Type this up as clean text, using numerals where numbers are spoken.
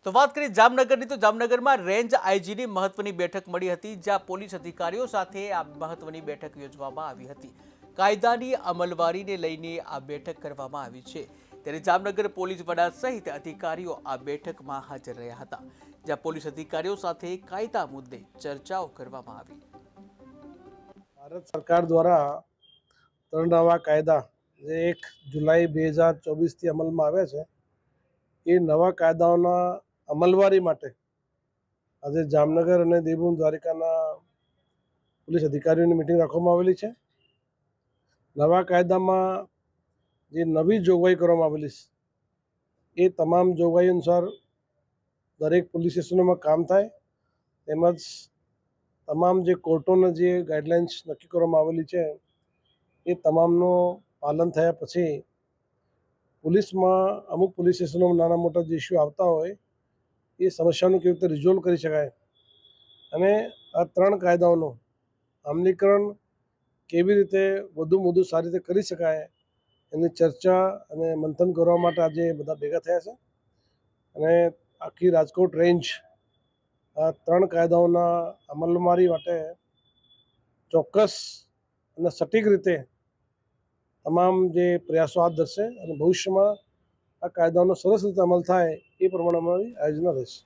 તો વાત કરીએ જામનગરની તો જામનગરમાં રેન્જ આઈજીની મહત્વની બેઠક મળી હતી, જ્યાં પોલીસ અધિકારીઓ સાથે આ મહત્વની બેઠક યોજવામાં આવી હતી। કાયદાની અમલવારીને લઈને આ બેઠક કરવામાં આવી છે, ત્યારે જામનગર પોલીસ વડા સહિત અધિકારીઓ આ બેઠકમાં હાજર રહ્યા હતા, જ્યાં પોલીસ અધિકારીઓ સાથે કાયદા મુદ્દે ચર્ચાઓ કરવામાં આવી। ભારત સરકાર દ્વારા 3 નવા કાયદા જે 1 જુલાઈ 2024થી અમલમાં આવ્યા છે, એ નવા કાયદાઓના અમલવારી માટે આજે જામનગર અને દેવભૂમિ દ્વારિકાના પોલીસ અધિકારીઓની મિટિંગ રાખવામાં આવેલી છે। નવા કાયદામાં જે નવી જોગવાઈ કરવામાં આવેલી છે, એ તમામ જોગવાઈ અનુસાર દરેક પોલીસ સ્ટેશનોમાં કામ થાય, તેમજ તમામ જે કોર્ટોના જે ગાઈડલાઇન્સ નક્કી કરવામાં આવેલી છે, એ તમામનું પાલન થયા પછી પોલીસમાં અમુક પોલીસ સ્ટેશનોમાં નાના મોટા જે ઇસ્યુ આવતા હોય એ સમસ્યાનું કેવી રીતે રિઝોલ્વ કરી શકાય અને આ 3 કાયદાઓનું અમલીકરણ કેવી રીતે વધુ સારી રીતે કરી શકાય એની ચર્ચા અને મંથન કરવા માટે આજે બધા ભેગા થયા છે। અને આખી રાજકોટ રેન્જ આ 3 કાયદાઓના અમલવારી માટે ચોક્કસ અને સટીક રીતે તમામ જે પ્રયાસો હાથ ધરશે અને ભવિષ્યમાં આ કાયદાનો સરસ રીતે અમલ થાય એ પ્રમાણે અમારી આયોજના રહેશે।